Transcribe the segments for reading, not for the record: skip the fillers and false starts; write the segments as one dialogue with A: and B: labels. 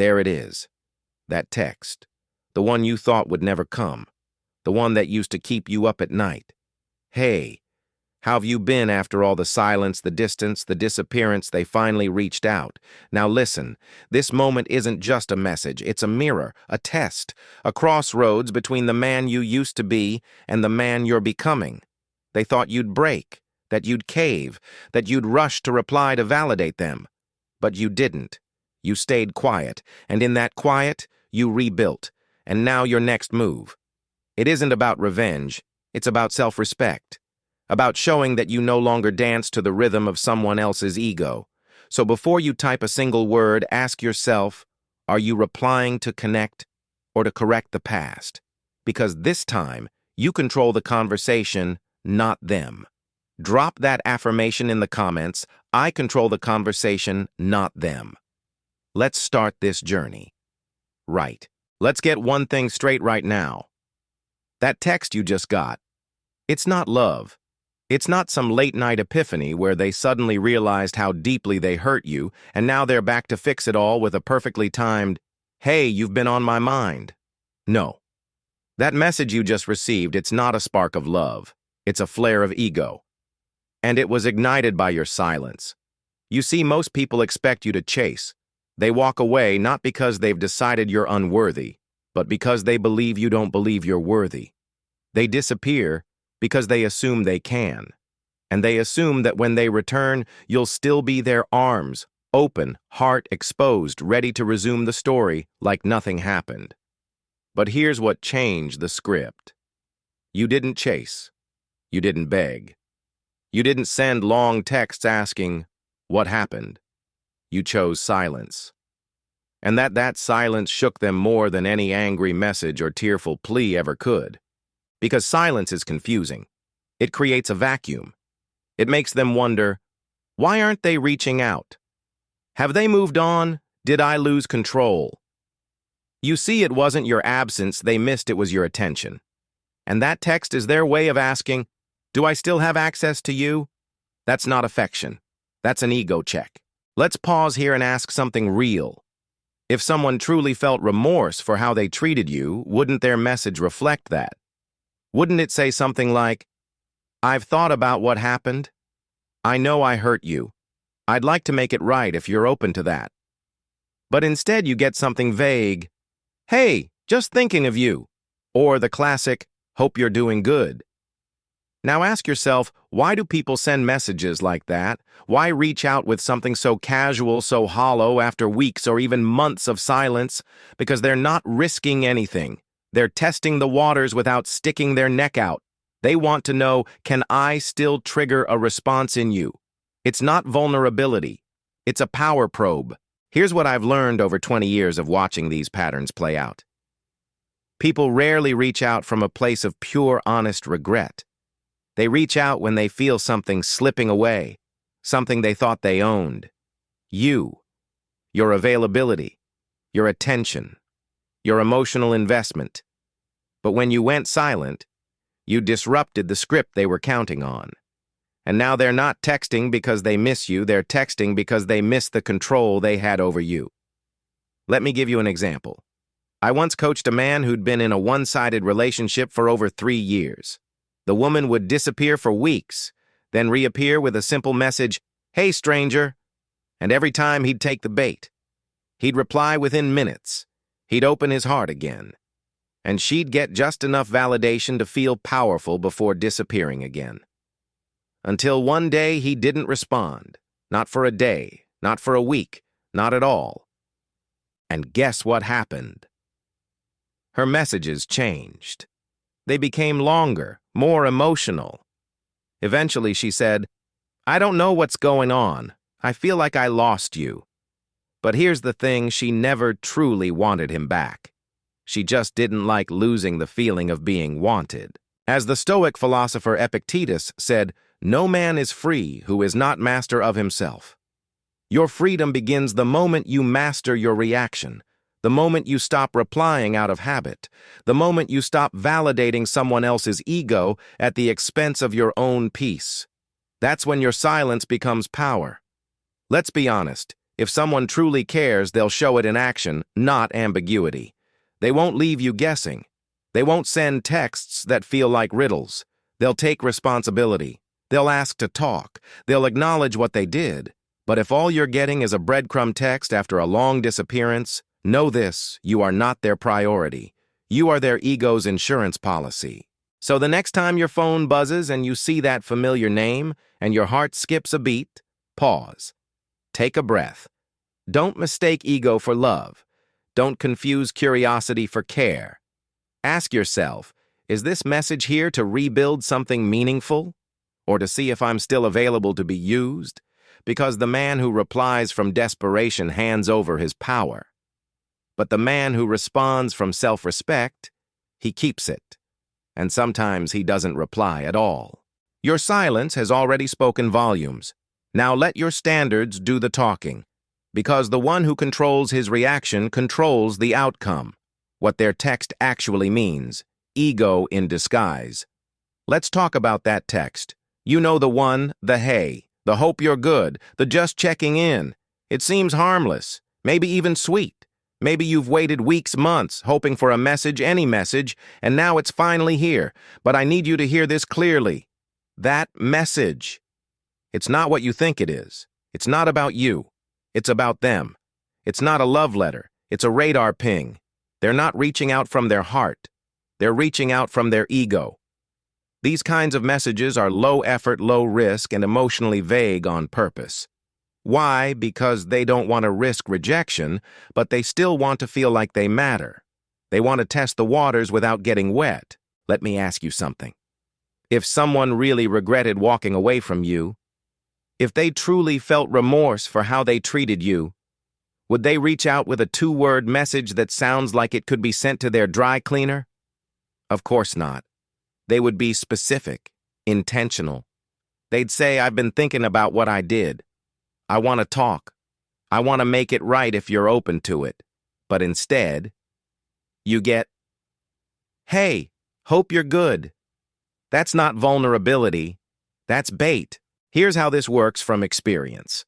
A: there it is. That text. The one you thought would never come. The one that used to keep you up at night. Hey, how have you been after all the silence, the distance, the disappearance? They finally reached out. Now listen, this moment isn't just a message. It's a mirror, a test, a crossroads between the man you used to be and the man you're becoming. They thought you'd break, that you'd cave, that you'd rush to reply to validate them. But you didn't. You stayed quiet, and in that quiet, you rebuilt. And now your next move. It isn't about revenge. It's about self-respect. About showing that you no longer dance to the rhythm of someone else's ego. So before you type a single word, ask yourself, are you replying to connect or to correct the past? Because this time, you control the conversation, not them. Drop that affirmation in the comments. I control the conversation, not them. Let's start this journey. Right. Let's get one thing straight right now. That text you just got, it's not love. It's not some late-night epiphany where they suddenly realized how deeply they hurt you, and now they're back to fix it all with a perfectly timed, "Hey, you've been on my mind." No. That message you just received, it's not a spark of love. It's a flare of ego. And it was ignited by your silence. You see, most people expect you to chase. They walk away not because they've decided you're unworthy, but because they believe you don't believe you're worthy. They disappear because they assume they can. And they assume that when they return, you'll still be their arms, open, heart exposed, ready to resume the story like nothing happened. But here's what changed the script. You didn't chase. You didn't beg. You didn't send long texts asking, "What happened?" You chose silence. And that silence shook them more than any angry message or tearful plea ever could. Because silence is confusing. It creates a vacuum. It makes them wonder, why aren't they reaching out? Have they moved on? Did I lose control? You see, it wasn't your absence they missed, it was your attention. And that text is their way of asking, do I still have access to you? That's not affection. That's an ego check. Let's pause here and ask something real. If someone truly felt remorse for how they treated you, wouldn't their message reflect that? Wouldn't it say something like, "I've thought about what happened. I know I hurt you. I'd like to make it right if you're open to that." But instead you get something vague. "Hey, just thinking of you." Or the classic, "Hope you're doing good." Now ask yourself, why do people send messages like that? Why reach out with something so casual, so hollow after weeks or even months of silence? Because they're not risking anything. They're testing the waters without sticking their neck out. They want to know, can I still trigger a response in you? It's not vulnerability. It's a power probe. Here's what I've learned over 20 years of watching these patterns play out. People rarely reach out from a place of pure, honest regret. They reach out when they feel something slipping away, something they thought they owned. You, your availability, your attention, your emotional investment. But when you went silent, you disrupted the script they were counting on. And now they're not texting because they miss you, they're texting because they miss the control they had over you. Let me give you an example. I once coached a man who'd been in a one-sided relationship for over 3 years. The woman would disappear for weeks, then reappear with a simple message, "Hey, stranger." And every time he'd take the bait. He'd reply within minutes. He'd open his heart again. And she'd get just enough validation to feel powerful before disappearing again. Until one day he didn't respond. Not for a day, not for a week, not at all. And guess what happened? Her messages changed. They became longer, more emotional. Eventually she said, "I don't know what's going on. I feel like I lost you." But here's the thing, she never truly wanted him back. She just didn't like losing the feeling of being wanted. As the Stoic philosopher Epictetus said, "No man is free who is not master of himself." Your freedom begins the moment you master your reaction, the moment you stop replying out of habit, the moment you stop validating someone else's ego at the expense of your own peace. That's when your silence becomes power. Let's be honest. If someone truly cares, they'll show it in action, not ambiguity. They won't leave you guessing. They won't send texts that feel like riddles. They'll take responsibility. They'll ask to talk. They'll acknowledge what they did. But if all you're getting is a breadcrumb text after a long disappearance, know this: you are not their priority. You are their ego's insurance policy. So the next time your phone buzzes and you see that familiar name and your heart skips a beat, pause. Take a breath. Don't mistake ego for love. Don't confuse curiosity for care. Ask yourself, is this message here to rebuild something meaningful? Or to see if I'm still available to be used? Because the man who replies from desperation hands over his power. But the man who responds from self-respect, he keeps it. And sometimes he doesn't reply at all. Your silence has already spoken volumes. Now let your standards do the talking. Because the one who controls his reaction controls the outcome. What their text actually means. Ego in disguise. Let's talk about that text. You know the one, the hey, the hope you're good, the just checking in. It seems harmless, maybe even sweet. Maybe you've waited weeks, months, hoping for a message, any message, and now it's finally here. But I need you to hear this clearly. That message. It's not what you think it is. It's not about you. It's about them. It's not a love letter. It's a radar ping. They're not reaching out from their heart. They're reaching out from their ego. These kinds of messages are low effort, low risk, and emotionally vague on purpose. Why? Because they don't want to risk rejection, but they still want to feel like they matter. They want to test the waters without getting wet. Let me ask you something. If someone really regretted walking away from you, if they truly felt remorse for how they treated you, would they reach out with a 2-word message that sounds like it could be sent to their dry cleaner? Of course not. They would be specific, intentional. They'd say, I've been thinking about what I did. I want to talk. I want to make it right if you're open to it. But instead, you get, hey, hope you're good. That's not vulnerability. That's bait. Here's how this works from experience.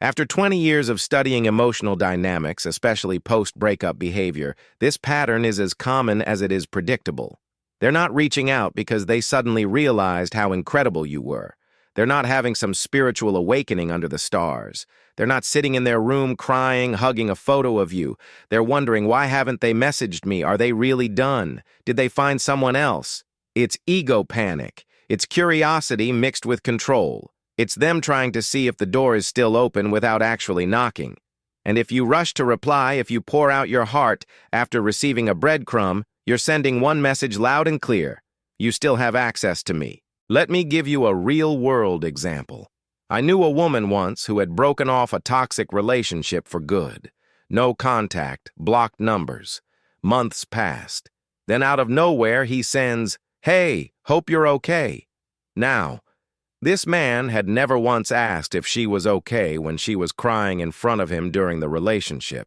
A: After 20 years of studying emotional dynamics, especially post-breakup behavior, this pattern is as common as it is predictable. They're not reaching out because they suddenly realized how incredible you were. They're not having some spiritual awakening under the stars. They're not sitting in their room crying, hugging a photo of you. They're wondering, why haven't they messaged me? Are they really done? Did they find someone else? It's ego panic. It's curiosity mixed with control. It's them trying to see if the door is still open without actually knocking. And if you rush to reply, if you pour out your heart after receiving a breadcrumb, you're sending one message loud and clear. You still have access to me. Let me give you a real-world example. I knew a woman once who had broken off a toxic relationship for good. No contact, blocked numbers. Months passed. Then out of nowhere, he sends, hey, hope you're okay. Now, this man had never once asked if she was okay when she was crying in front of him during the relationship.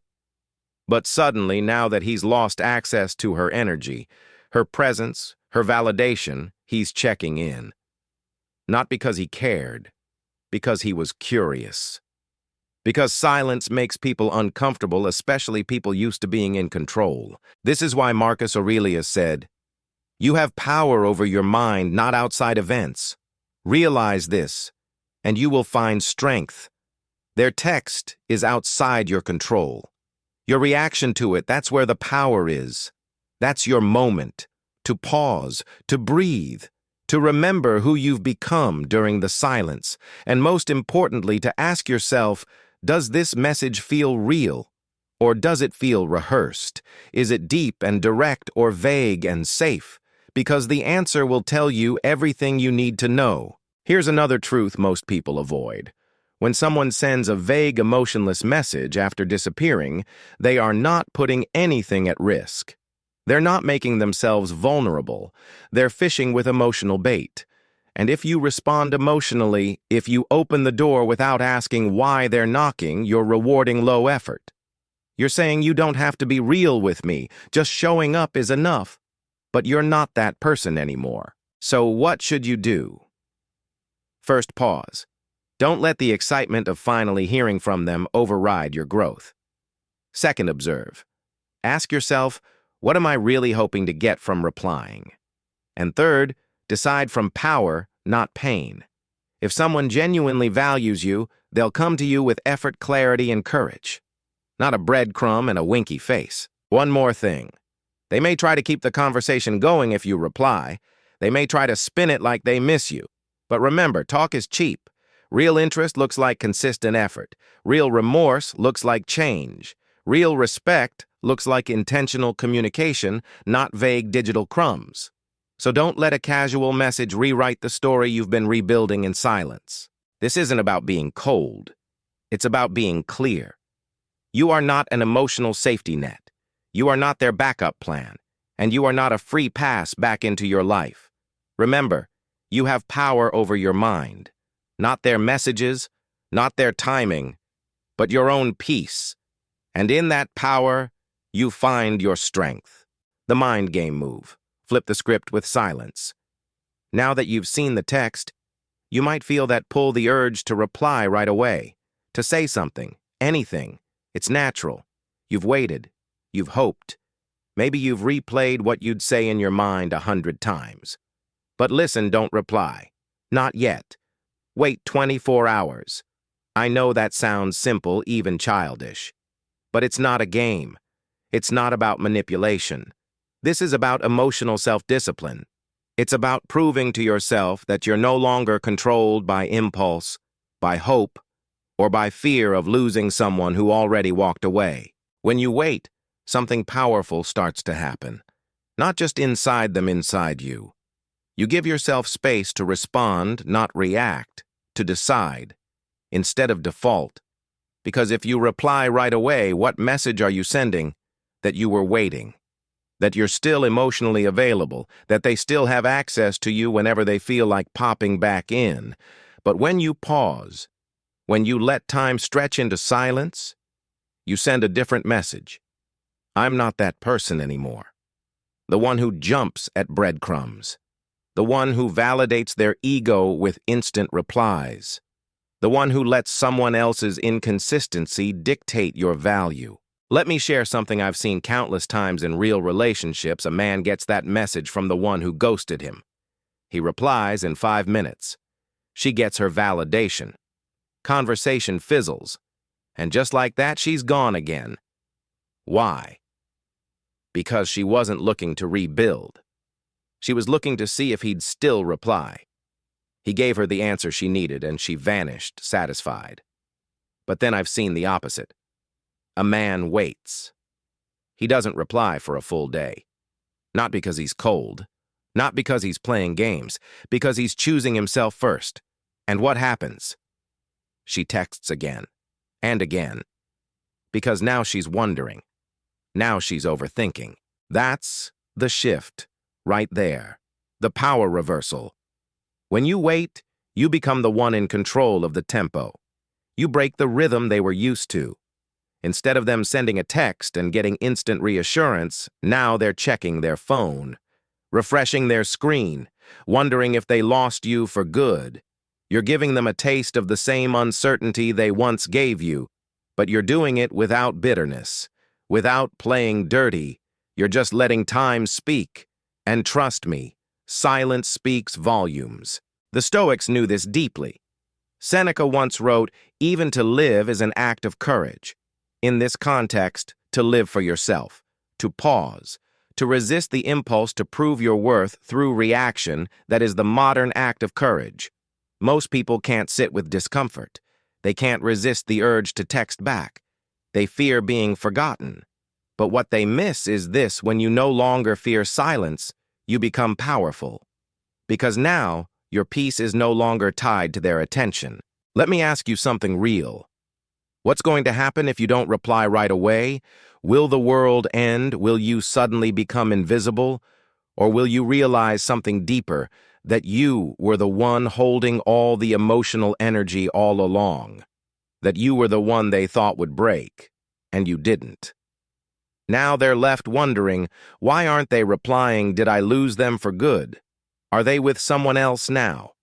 A: But suddenly, now that he's lost access to her energy, her presence, her validation, he's checking in. Not because he cared, because he was curious. Because silence makes people uncomfortable, especially people used to being in control. This is why Marcus Aurelius said, "You have power over your mind, not outside events. Realize this, and you will find strength. Their text is outside your control. Your reaction to it, that's where the power is. That's your moment. To pause, to breathe, to remember who you've become during the silence, and most importantly, to ask yourself, does this message feel real, or does it feel rehearsed? Is it deep and direct or vague and safe? Because the answer will tell you everything you need to know. Here's another truth most people avoid. When someone sends a vague, emotionless message after disappearing, they are not putting anything at risk. They're not making themselves vulnerable. They're fishing with emotional bait. And if you respond emotionally, if you open the door without asking why they're knocking, you're rewarding low effort. You're saying you don't have to be real with me, just showing up is enough. But you're not that person anymore. So what should you do? First, pause. Don't let the excitement of finally hearing from them override your growth. Second, observe. Ask yourself, what am I really hoping to get from replying? And third, decide from power, not pain. If someone genuinely values you, they'll come to you with effort, clarity, and courage. Not a breadcrumb and a winky face. One more thing. They may try to keep the conversation going if you reply. They may try to spin it like they miss you. But remember, talk is cheap. Real interest looks like consistent effort. Real remorse looks like change. Real respect looks like intentional communication, not vague digital crumbs. So don't let a casual message rewrite the story you've been rebuilding in silence. This isn't about being cold. It's about being clear. You are not an emotional safety net. You are not their backup plan, and you are not a free pass back into your life. Remember, you have power over your mind. Not their messages, not their timing, but your own peace. And in that power, you find your strength. The mind game move. Flip the script with silence. Now that you've seen the text, you might feel that pull, the urge to reply right away, to say something, anything. It's natural. You've waited. You've hoped. Maybe you've replayed what you'd say in your mind 100 times. But listen, don't reply. Not yet. Wait 24 hours. I know that sounds simple, even childish. But it's not a game. It's not about manipulation. This is about emotional self-discipline. It's about proving to yourself that you're no longer controlled by impulse, by hope, or by fear of losing someone who already walked away. When you wait, something powerful starts to happen. Not just inside them, inside you. You give yourself space to respond, not react, to decide, instead of default. Because if you reply right away, what message are you sending? That you were waiting. That you're still emotionally available, that they still have access to you whenever they feel like popping back in. But when you pause, when you let time stretch into silence, you send a different message. I'm not that person anymore. The one who jumps at breadcrumbs. The one who validates their ego with instant replies. The one who lets someone else's inconsistency dictate your value. Let me share something I've seen countless times in real relationships. A man gets that message from the one who ghosted him. He replies in 5 minutes. She gets her validation. Conversation fizzles. And just like that, she's gone again. Why? Because she wasn't looking to rebuild. She was looking to see if he'd still reply. He gave her the answer she needed, and she vanished, satisfied. But then I've seen the opposite. A man waits. He doesn't reply for a full day. Not because he's cold. Not because he's playing games. Because he's choosing himself first. And what happens? She texts again. And again. Because now she's wondering. Now she's overthinking. That's the shift. Right there. The power reversal. When you wait, you become the one in control of the tempo. You break the rhythm they were used to. Instead of them sending a text and getting instant reassurance, now they're checking their phone, refreshing their screen, wondering if they lost you for good. You're giving them a taste of the same uncertainty they once gave you, but you're doing it without bitterness, without playing dirty. You're just letting time speak. And trust me, silence speaks volumes. The Stoics knew this deeply. Seneca once wrote, "Even to live is an act of courage." In this context, to live for yourself, to pause, to resist the impulse to prove your worth through reaction, that is the modern act of courage. Most people can't sit with discomfort. They can't resist the urge to text back. They fear being forgotten. But what they miss is this: when you no longer fear silence, you become powerful. Because now, your peace is no longer tied to their attention. Let me ask you something real. What's going to happen if you don't reply right away? Will the world end? Will you suddenly become invisible? Or will you realize something deeper, that you were the one holding all the emotional energy all along? That you were the one they thought would break, and you didn't. Now they're left wondering, why aren't they replying? Did I lose them for good? Are they with someone else now?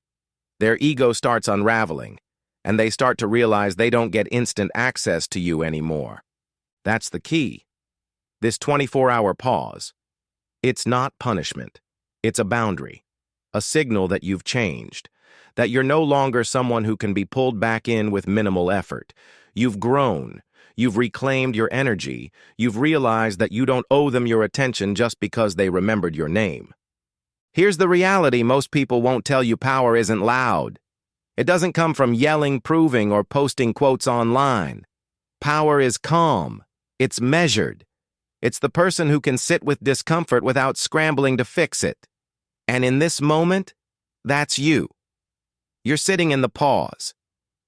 A: Their ego starts unraveling, and they start to realize they don't get instant access to you anymore. That's the key. This 24-hour pause. It's not punishment. It's a boundary, a signal that you've changed, that you're no longer someone who can be pulled back in with minimal effort. You've grown. You've reclaimed your energy. You've realized that you don't owe them your attention just because they remembered your name. Here's the reality most people won't tell you: power isn't loud. It doesn't come from yelling, proving, or posting quotes online. Power is calm. It's measured. It's the person who can sit with discomfort without scrambling to fix it. And in this moment, that's you. You're sitting in the pause.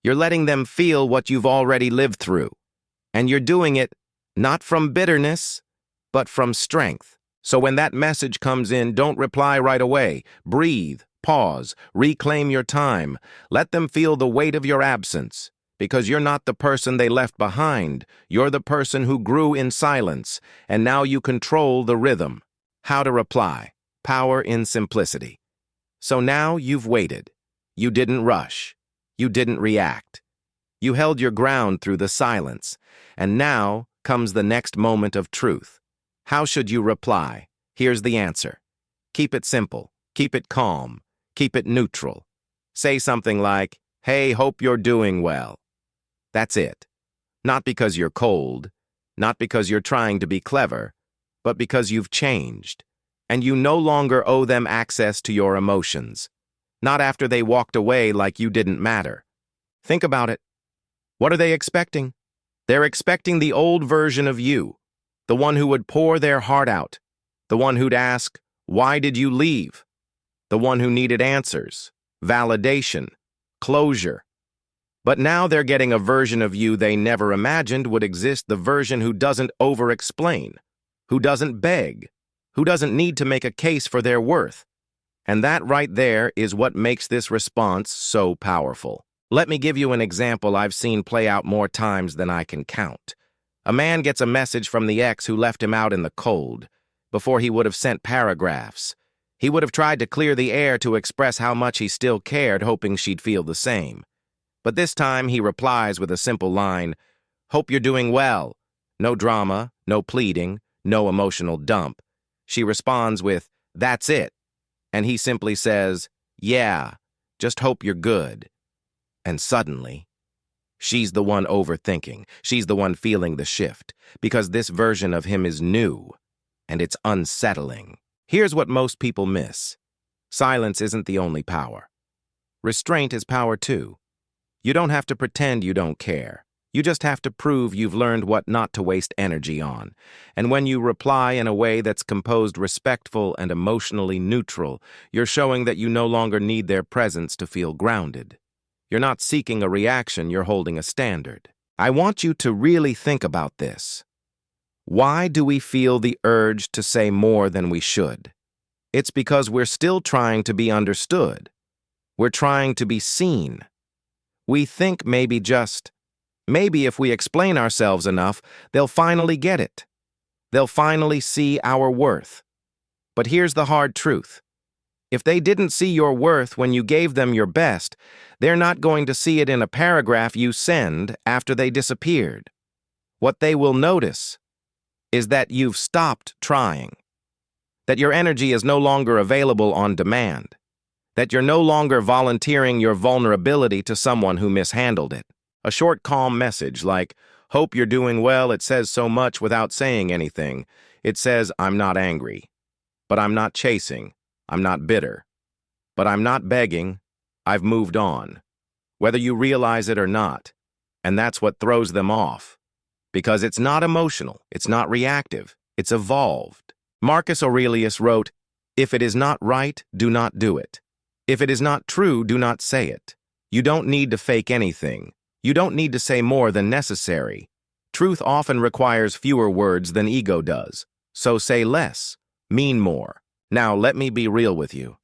A: You're letting them feel what you've already lived through. And you're doing it not from bitterness, but from strength. So when that message comes in, don't reply right away. Breathe, pause, reclaim your time. Let them feel the weight of your absence. Because you're not the person they left behind. You're the person who grew in silence, and now you control the rhythm. How to reply. Power in simplicity. So now you've waited. You didn't rush. You didn't react. You held your ground through the silence. And now comes the next moment of truth. How should you reply? Here's the answer. Keep it simple. Keep it calm. Keep it neutral. Say something like, "Hey, hope you're doing well." That's it. Not because you're cold, not because you're trying to be clever, but because you've changed, and you no longer owe them access to your emotions. Not after they walked away like you didn't matter. Think about it. What are they expecting? They're expecting the old version of you, the one who would pour their heart out, the one who'd ask, "Why did you leave?" The one who needed answers, validation, closure. But now they're getting a version of you they never imagined would exist, the version who doesn't over-explain, who doesn't beg, who doesn't need to make a case for their worth. And that right there is what makes this response so powerful. Let me give you an example I've seen play out more times than I can count. A man gets a message from the ex who left him out in the cold. Before he would have sent paragraphs. He would have tried to clear the air to express how much he still cared, hoping she'd feel the same. But this time he replies with a simple line, "Hope you're doing well." No drama, no pleading, no emotional dump. She responds with, "That's it." And he simply says, "Yeah, just hope you're good." And suddenly, she's the one overthinking. She's the one feeling the shift, because this version of him is new, and it's unsettling. Here's what most people miss. Silence isn't the only power. Restraint is power too. You don't have to pretend you don't care. You just have to prove you've learned what not to waste energy on. And when you reply in a way that's composed, respectful, and emotionally neutral, you're showing that you no longer need their presence to feel grounded. You're not seeking a reaction, you're holding a standard. I want you to really think about this. Why do we feel the urge to say more than we should? It's because we're still trying to be understood. We're trying to be seen. We think maybe if we explain ourselves enough, they'll finally get it. They'll finally see our worth. But here's the hard truth. If they didn't see your worth when you gave them your best, they're not going to see it in a paragraph you send after they disappeared. What they will notice is that you've stopped trying, that your energy is no longer available on demand, that you're no longer volunteering your vulnerability to someone who mishandled it. A short, calm message like, "Hope you're doing well," it says so much without saying anything. It says, "I'm not angry, but I'm not chasing, I'm not bitter, but I'm not begging, I've moved on," whether you realize it or not. And that's what throws them off. Because it's not emotional, it's not reactive, it's evolved. Marcus Aurelius wrote, "If it is not right, do not do it. If it is not true, do not say it." You don't need to fake anything. You don't need to say more than necessary. Truth often requires fewer words than ego does. So say less, mean more. Now, let me be real with you.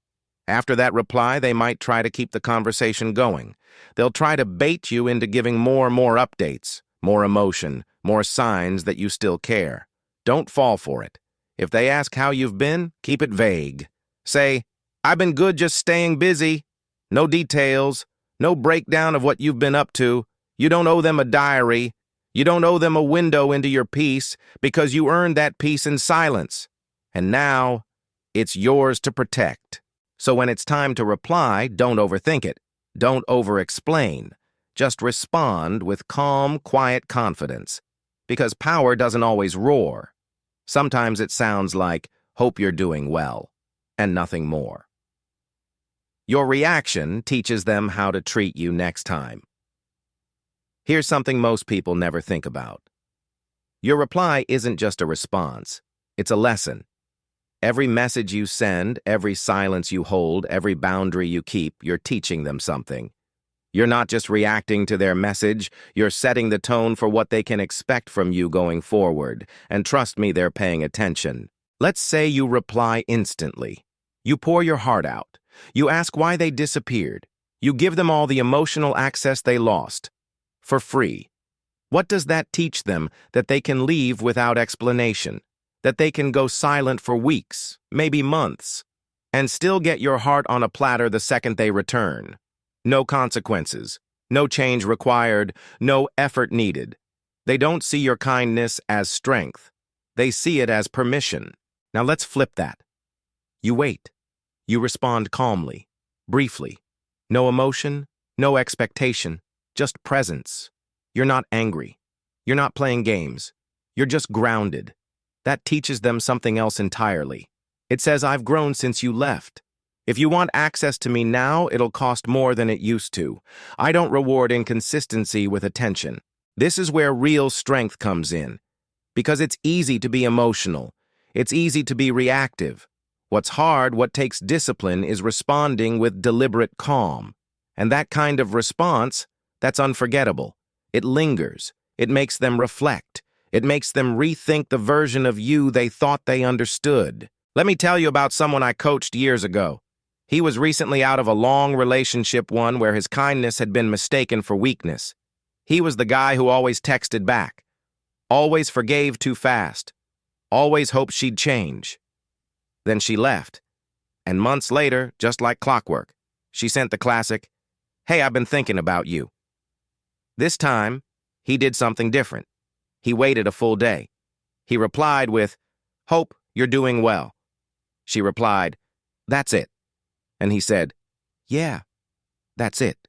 A: After that reply, they might try to keep the conversation going. They'll try to bait you into giving more updates, more emotion, more signs that you still care. Don't fall for it. If they ask how you've been, keep it vague. Say, "I've been good, just staying busy." No details, No breakdown of what you've been up to. You don't owe them a diary. You don't owe them a window into your peace because you earned that peace in silence. And now, it's yours to protect. So when it's time to reply, don't overthink it. Don't over-explain. Just respond with calm, quiet confidence. Because power doesn't always roar. Sometimes it sounds like, hope you're doing well, and nothing more. Your reaction teaches them how to treat you next time. Here's something most people never think about. Your reply isn't just a response, it's a lesson. Every message you send, every silence you hold, every boundary you keep, you're teaching them something. You're not just reacting to their message, you're setting the tone for what they can expect from you going forward, and trust me, they're paying attention. Let's say you reply instantly. You pour your heart out. You ask why they disappeared. You give them all the emotional access they lost. For free. What does that teach them? That they can leave without explanation. That they can go silent for weeks, maybe months, and still get your heart on a platter the second they return. No consequences, no change required, no effort needed. They don't see your kindness as strength. They see it as permission. Now let's flip that. You wait. You respond calmly, briefly. No emotion, no expectation, just presence. You're not angry. You're not playing games. You're just grounded. That teaches them something else entirely. It says, I've grown since you left. If you want access to me now, it'll cost more than it used to. I don't reward inconsistency with attention. This is where real strength comes in. Because it's easy to be emotional. It's easy to be reactive. What's hard, what takes discipline, is responding with deliberate calm. And that kind of response, that's unforgettable. It lingers. It makes them reflect. It makes them rethink the version of you they thought they understood. Let me tell you about someone I coached years ago. He was recently out of a long relationship, one where his kindness had been mistaken for weakness. He was the guy who always texted back, always forgave too fast, always hoped she'd change. Then she left, and months later, just like clockwork, she sent the classic, "Hey, I've been thinking about you." This time, he did something different. He waited a full day. He replied with, "Hope you're doing well." She replied, "That's it." And he said, "Yeah, that's it."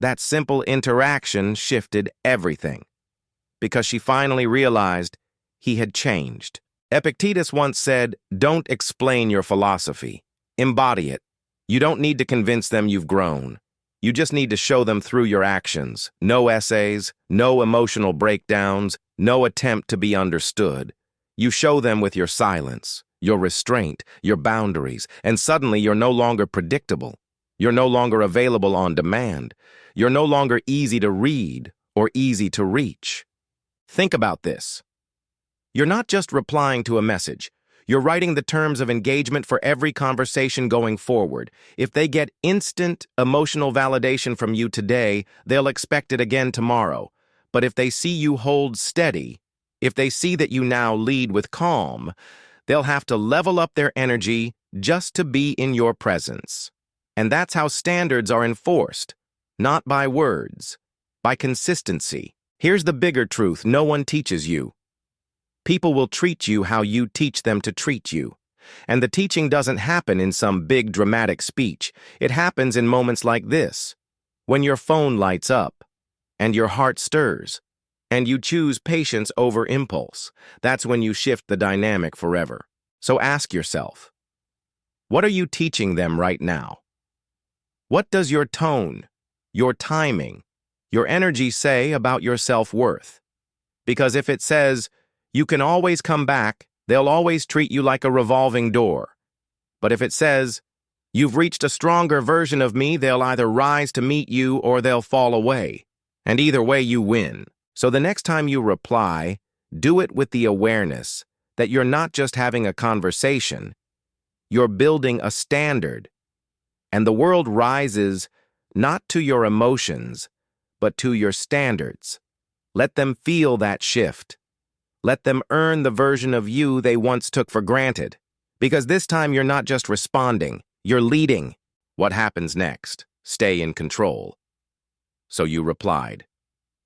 A: That simple interaction shifted everything, because she finally realized he had changed. Epictetus once said, "Don't explain your philosophy. Embody it. You don't need to convince them you've grown. You just need to show them through your actions. No essays, no emotional breakdowns, no attempt to be understood. You show them with your silence, your restraint, your boundaries, and suddenly you're no longer predictable. You're no longer available on demand. You're no longer easy to read or easy to reach. Think about this. You're not just replying to a message. You're writing the terms of engagement for every conversation going forward. If they get instant emotional validation from you today, they'll expect it again tomorrow. But if they see you hold steady, if they see that you now lead with calm, they'll have to level up their energy just to be in your presence. And that's how standards are enforced, not by words, by consistency. Here's the bigger truth no one teaches you. People will treat you how you teach them to treat you. And the teaching doesn't happen in some big dramatic speech. It happens in moments like this, when your phone lights up, and your heart stirs, and you choose patience over impulse. That's when you shift the dynamic forever. So ask yourself, what are you teaching them right now? What does your tone, your timing, your energy say about your self-worth? Because if it says, you can always come back, they'll always treat you like a revolving door. But if it says, you've reached a stronger version of me, they'll either rise to meet you or they'll fall away. And either way, you win. So the next time you reply, do it with the awareness that you're not just having a conversation, you're building a standard. And the world rises not to your emotions, but to your standards. Let them feel that shift. Let them earn the version of you they once took for granted. Because this time you're not just responding, you're leading. What happens next? Stay in control. So you replied.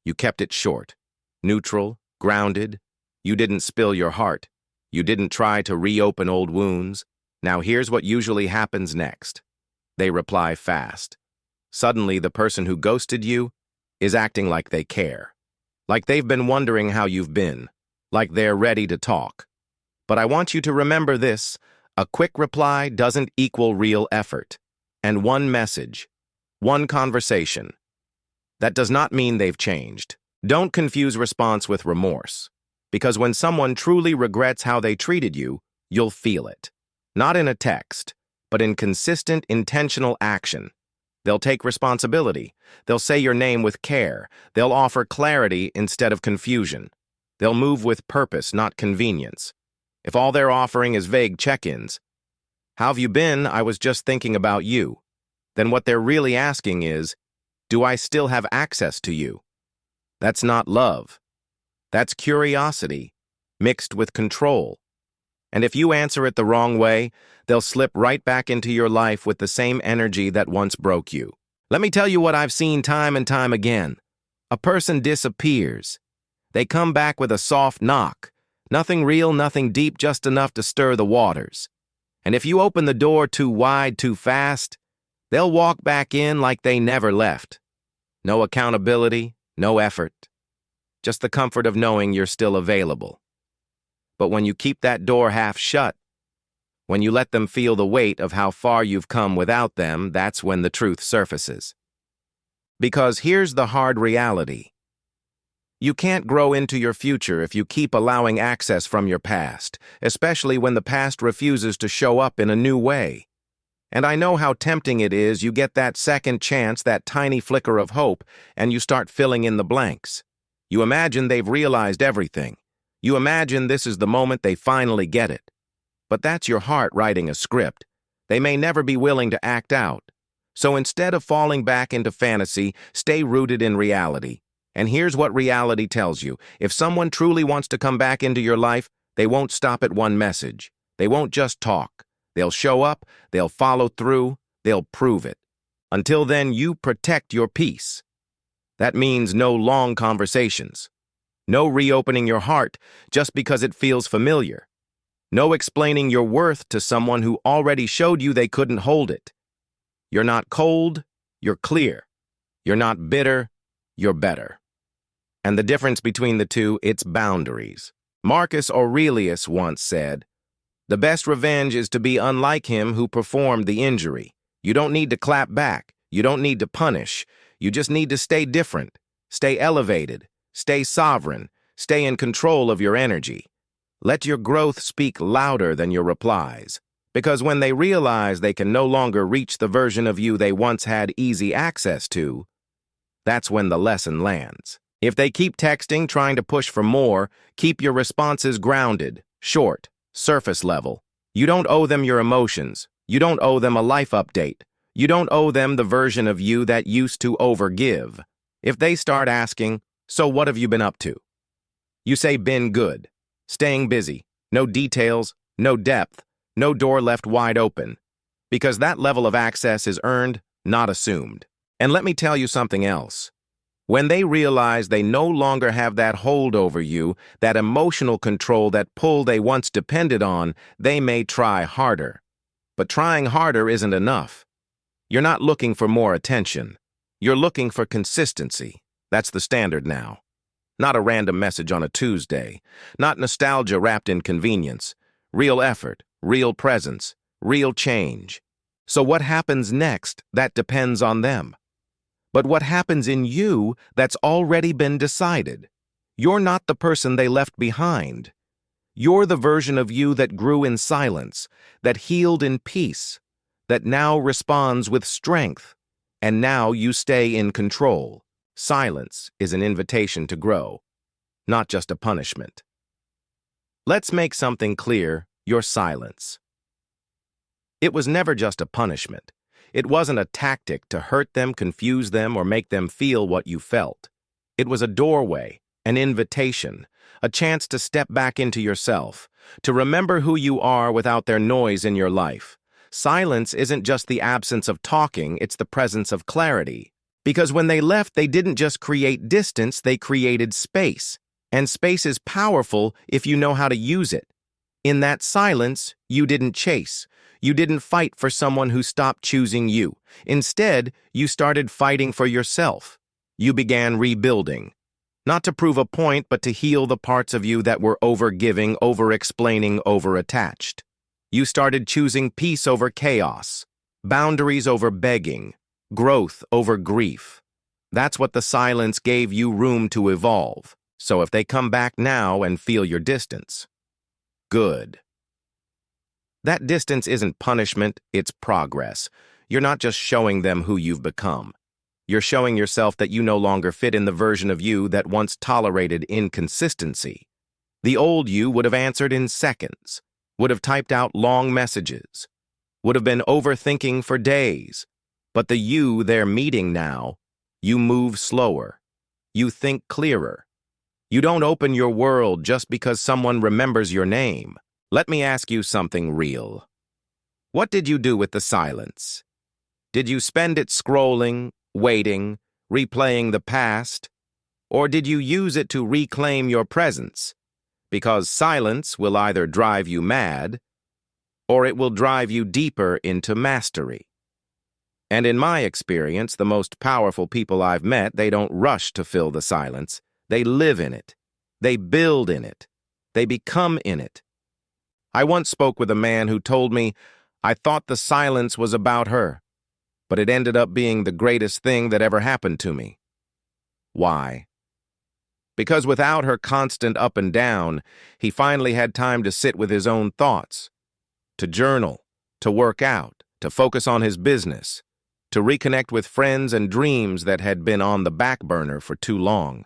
A: You kept it short, neutral, grounded. You didn't spill your heart. You didn't try to reopen old wounds. Now here's what usually happens next. They reply fast. Suddenly, the person who ghosted you is acting like they care. Like they've been wondering how you've been. Like they're ready to talk. But I want you to remember this. A quick reply doesn't equal real effort. And one message, one conversation, that does not mean they've changed. Don't confuse response with remorse. Because when someone truly regrets how they treated you, you'll feel it. Not in a text, but in consistent, intentional action. They'll take responsibility. They'll say your name with care. They'll offer clarity instead of confusion. They'll move with purpose, not convenience. If all they're offering is vague check-ins, "How have you been? I was just thinking about you," then what they're really asking is, "Do I still have access to you?" That's not love. That's curiosity, mixed with control. And if you answer it the wrong way, they'll slip right back into your life with the same energy that once broke you. Let me tell you what I've seen time and time again. A person disappears. They come back with a soft knock. Nothing real, nothing deep, just enough to stir the waters. And if you open the door too wide, too fast, they'll walk back in like they never left. No accountability, no effort. Just the comfort of knowing you're still available. But when you keep that door half shut, when you let them feel the weight of how far you've come without them, that's when the truth surfaces. Because here's the hard reality. You can't grow into your future if you keep allowing access from your past, especially when the past refuses to show up in a new way. And I know how tempting it is. You get that second chance, that tiny flicker of hope, and you start filling in the blanks. You imagine they've realized everything. You imagine this is the moment they finally get it. But that's your heart writing a script. They may never be willing to act out. So instead of falling back into fantasy, stay rooted in reality. And here's what reality tells you. If someone truly wants to come back into your life, they won't stop at one message. They won't just talk. They'll show up, they'll follow through, they'll prove it. Until then, you protect your peace. That means no long conversations. No reopening your heart just because it feels familiar. No explaining your worth to someone who already showed you they couldn't hold it. You're not cold, you're clear. You're not bitter, you're better. And the difference between the two, it's boundaries. Marcus Aurelius once said, "The best revenge is to be unlike him who performed the injury." You don't need to clap back. You don't need to punish. You just need to stay different, stay elevated, stay sovereign, stay in control of your energy. Let your growth speak louder than your replies. Because when they realize they can no longer reach the version of you they once had easy access to, that's when the lesson lands. If they keep texting, trying to push for more, keep your responses grounded, short, surface level. You don't owe them your emotions. You don't owe them a life update. You don't owe them the version of you that used to overgive. If they start asking, "So what have you been up to?" you say, "Been good. Staying busy. No details, no depth, no door left wide open." Because that level of access is earned, not assumed. And let me tell you something else. When they realize they no longer have that hold over you, that emotional control, that pull they once depended on, they may try harder. But trying harder isn't enough. You're not looking for more attention. You're looking for consistency. That's the standard now. Not a random message on a Tuesday. Not nostalgia wrapped in convenience. Real effort, real presence, real change. So what happens next, that depends on them. But what happens in you, that's already been decided. You're not the person they left behind. You're the version of you that grew in silence, that healed in peace, that now responds with strength, and now you stay in control. Silence is an invitation to grow, not just a punishment. Let's make something clear, your silence. It was never just a punishment. It wasn't a tactic to hurt them, confuse them, or make them feel what you felt. It was a doorway, an invitation, a chance to step back into yourself, to remember who you are without their noise in your life. Silence isn't just the absence of talking, it's the presence of clarity. Because when they left, they didn't just create distance, they created space. And space is powerful if you know how to use it. In that silence, you didn't chase. You didn't fight for someone who stopped choosing you. Instead, you started fighting for yourself. You began rebuilding. Not to prove a point, but to heal the parts of you that were over-giving, over-explaining, over-attached. You started choosing peace over chaos, boundaries over begging, growth over grief. That's what the silence gave you room to evolve. So if they come back now and feel your distance, good. That distance isn't punishment, it's progress. You're not just showing them who you've become. You're showing yourself that you no longer fit in the version of you that once tolerated inconsistency. The old you would have answered in seconds, would have typed out long messages, would have been overthinking for days. But the you they're meeting now, you move slower. You think clearer. You don't open your world just because someone remembers your name. Let me ask you something real. What did you do with the silence? Did you spend it scrolling, waiting, replaying the past? Or did you use it to reclaim your presence? Because silence will either drive you mad, or it will drive you deeper into mastery. And in my experience, the most powerful people I've met, they don't rush to fill the silence. They live in it. They build in it. They become in it. I once spoke with a man who told me, I thought the silence was about her, but it ended up being the greatest thing that ever happened to me. Why? Because without her constant up and down, he finally had time to sit with his own thoughts, to journal, to work out, to focus on his business, to reconnect with friends and dreams that had been on the back burner for too long.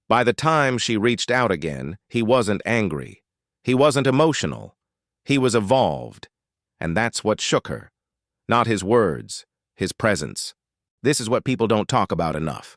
A: By the time she reached out again, he wasn't angry. He wasn't emotional. He was evolved. And that's what shook her. Not his words, his presence. This is what people don't talk about enough.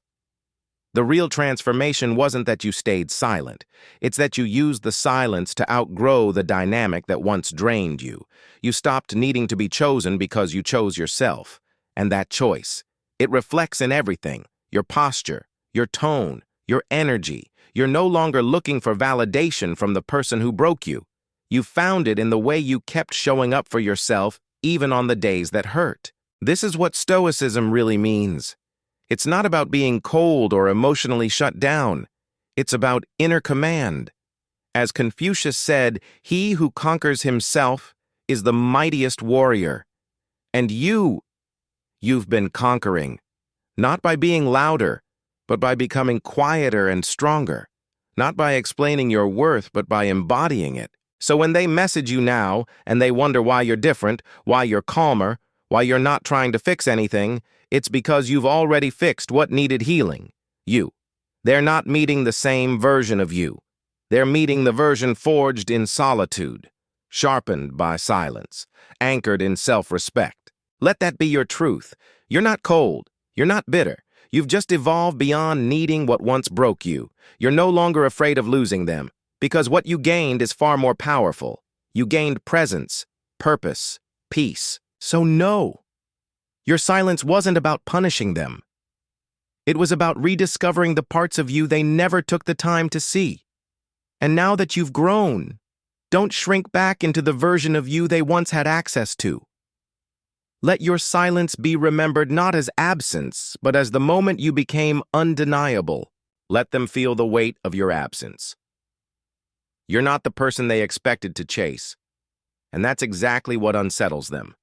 A: The real transformation wasn't that you stayed silent. It's that you used the silence to outgrow the dynamic that once drained you. You stopped needing to be chosen because you chose yourself. And that choice, it reflects in everything. Your posture, your tone, your energy. You're no longer looking for validation from the person who broke you. You found it in the way you kept showing up for yourself, even on the days that hurt. This is what Stoicism really means. It's not about being cold or emotionally shut down. It's about inner command. As Confucius said, he who conquers himself is the mightiest warrior. And you've been conquering, not by being louder, but by becoming quieter and stronger, not by explaining your worth, but by embodying it. So when they message you now and they wonder why you're different, why you're calmer, why you're not trying to fix anything, it's because you've already fixed what needed healing. You. They're not meeting the same version of you. They're meeting the version forged in solitude, sharpened by silence, anchored in self-respect. Let that be your truth. You're not cold. You're not bitter. You've just evolved beyond needing what once broke you. You're no longer afraid of losing them, because what you gained is far more powerful. You gained presence, purpose, peace. So no, your silence wasn't about punishing them. It was about rediscovering the parts of you they never took the time to see. And now that you've grown, don't shrink back into the version of you they once had access to. Let your silence be remembered not as absence, but as the moment you became undeniable. Let them feel the weight of your absence. You're not the person they expected to chase. And that's exactly what unsettles them.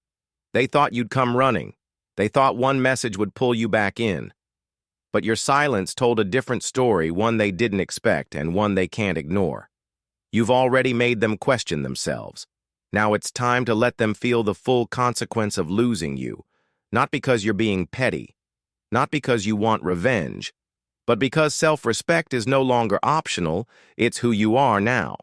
A: They thought you'd come running. They thought one message would pull you back in. But your silence told a different story, one they didn't expect and one they can't ignore. You've already made them question themselves. Now it's time to let them feel the full consequence of losing you, not because you're being petty, not because you want revenge, but because self-respect is no longer optional, it's who you are now.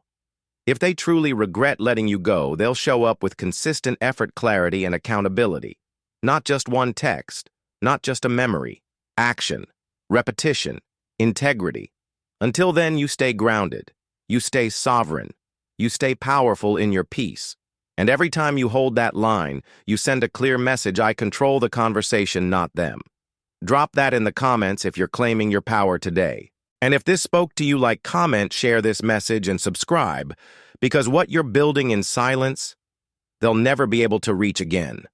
A: If they truly regret letting you go, they'll show up with consistent effort, clarity, and accountability. Not just one text, not just a memory, action, repetition, integrity. Until then, you stay grounded, you stay sovereign, you stay powerful in your peace. And every time you hold that line, you send a clear message: I control the conversation, not them. Drop that in the comments if you're claiming your power today. And if this spoke to you, like, comment, share this message, and subscribe, because what you're building in silence, they'll never be able to reach again.